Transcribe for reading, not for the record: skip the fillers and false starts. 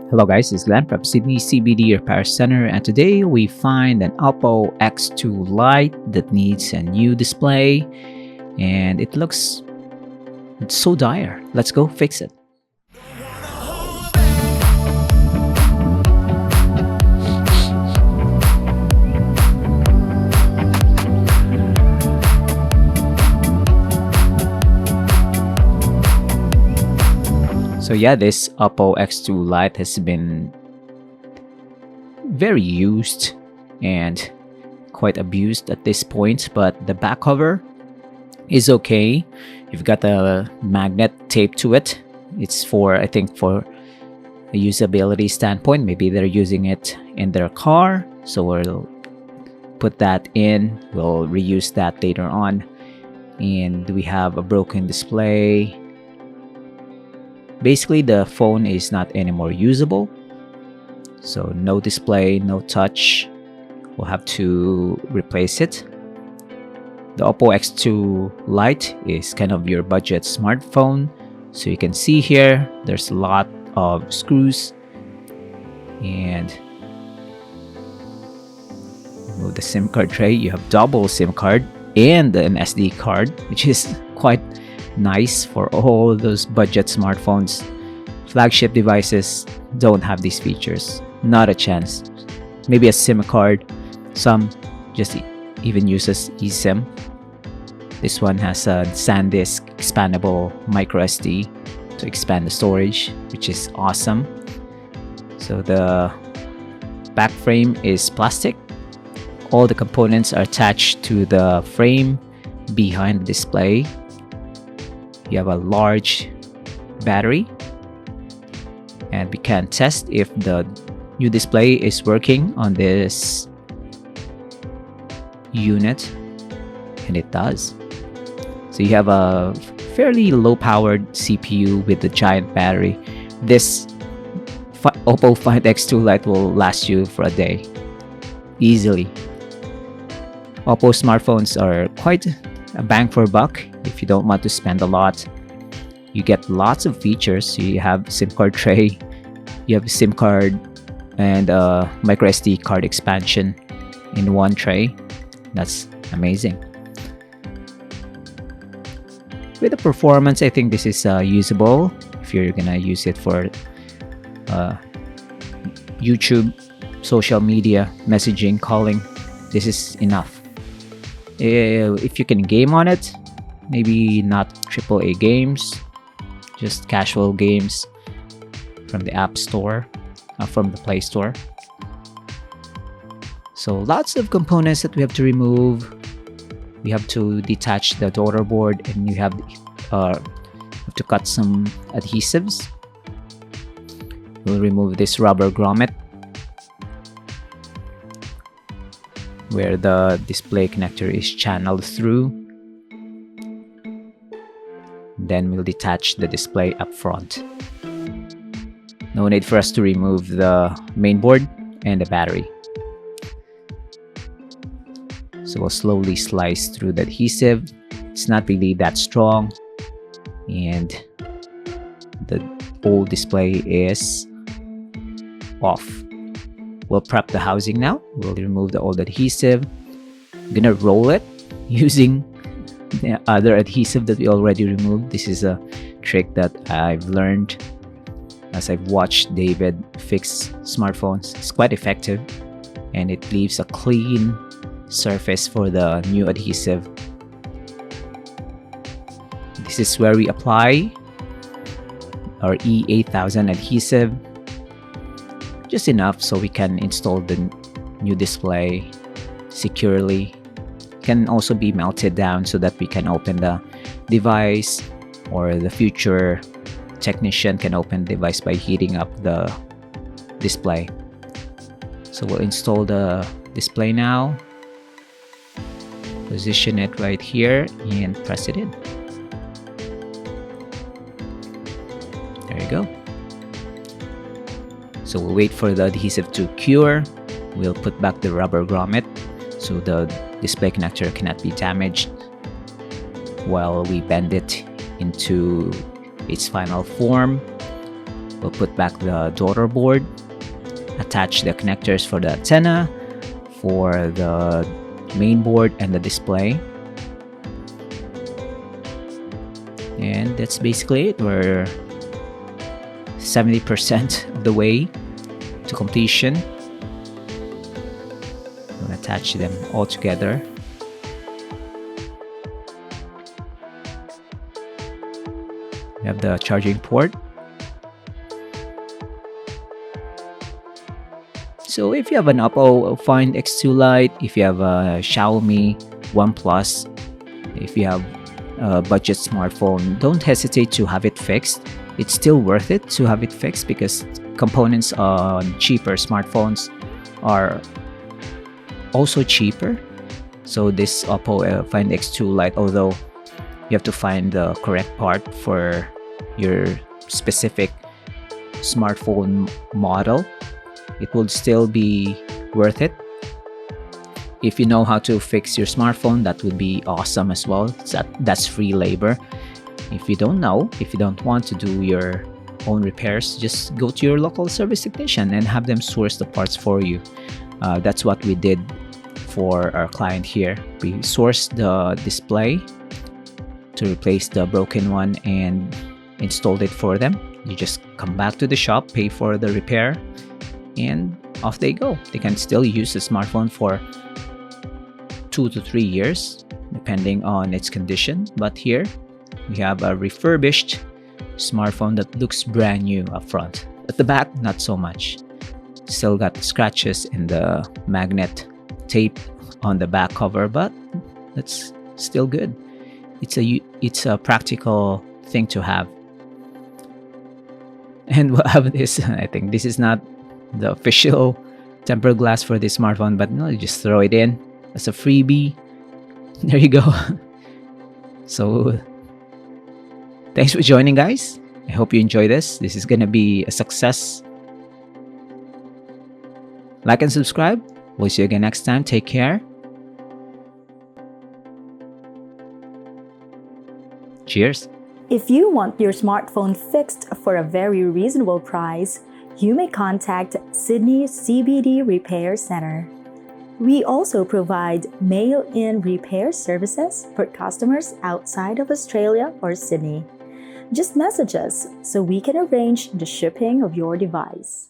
Hello guys, it's Glenn from Sydney CBD Repair Centre, and today we find an Oppo X2 Lite that needs a new display and it's so dire. Let's go fix it. So yeah, this Oppo X2 Lite has been very used and quite abused at this point, but the back cover is okay. You've got a magnet taped to it. It's I think for a usability standpoint, maybe they're using it in their car, so we'll put that in. We'll reuse that later on. And we have a broken display. Basically, the phone is not anymore usable, so no display, no touch. We'll have to replace it. The Oppo X2 Lite is kind of your budget smartphone, so you can see here there's a lot of screws, and move the SIM card tray. You have double SIM card and an SD card, which is quite nice for all those budget smartphones. Flagship devices don't have these features, not a chance. Maybe a SIM card, some just even uses eSIM. This one has a SanDisk expandable micro SD to expand the storage, which is awesome. So the back frame is plastic. All the components are attached to the frame behind the display. You have a large battery, and we can test if the new display is working on this unit, and it does. So you have a fairly low powered CPU with a giant battery. This Oppo Find X2 Lite will last you for a day easily. Oppo smartphones are quite a bang for a buck. If you don't want to spend a lot, you get lots of features. So you have SIM card tray, you have a SIM card and a micro SD card expansion in one tray. That's amazing. With the performance, I think this is usable. If you're gonna use it for YouTube, social media, messaging, calling, this is enough. If you can game on it, maybe not AAA games, just casual games from the App Store, from the Play Store. So lots of components that we have to remove. We have to detach the daughter board, and you have to cut some adhesives. We'll remove this rubber grommet where the display connector is channeled through. Then we'll detach the display up front. No need for us to remove the main board and the battery. So we'll slowly slice through the adhesive. It's not really that strong, and the old display is off. We'll prep the housing now. We'll remove the old adhesive. I'm gonna roll it using the other adhesive that we already removed. This is a trick that I've learned as I've watched David fix smartphones. It's quite effective, and it leaves a clean surface for the new adhesive. This is where we apply our E8000 adhesive, just enough so we can install the new display securely. Can also be melted down so that we can open the device, or the future technician can open the device by heating up the display. So we'll install the display now. Position it right here and press it in. There you go. So we'll wait for the adhesive to cure. We'll put back the rubber grommet so the display connector cannot be damaged while we bend it into its final form. We'll put back the daughter board, attach the connectors for the antenna, for the main board and the display. And that's basically it. We're 70% of the way to completion. We'll attach them all together. We have the charging port. So if you have an Oppo Find X2 Lite, if you have a Xiaomi, OnePlus, if you have a budget smartphone, don't hesitate to have it fixed. It's still worth it to have it fixed because components on cheaper smartphones are also cheaper. So this Oppo Find X2 Lite, although you have to find the correct part for your specific smartphone model, it will still be worth it. If you know how to fix your smartphone, that would be awesome as well. That's free labor. If you don't know, if you don't want to do your own repairs, just go to your local service technician and have them source the parts for you. That's what we did for our client here. We sourced the display to replace the broken one and installed it for them. You just come back to the shop, pay for the repair, and off they go. They can still use the smartphone for 2 to 3 years depending on its condition. But here we have a refurbished smartphone that looks brand new up front. At the back, not so much. Still got scratches in the magnet tape on the back cover, but that's still good. It's a practical thing to have. And we'll have this. I think this is not the official tempered glass for this smartphone, but no, you just throw it in as a freebie. There you go. So thanks for joining, guys. I hope you enjoy this. This is gonna be a success. Like and subscribe. We'll see you again next time. Take care. Cheers. If you want your smartphone fixed for a very reasonable price, you may contact Sydney CBD Repair Centre. We also provide mail-in repair services for customers outside of Australia or Sydney. Just message us so we can arrange the shipping of your device.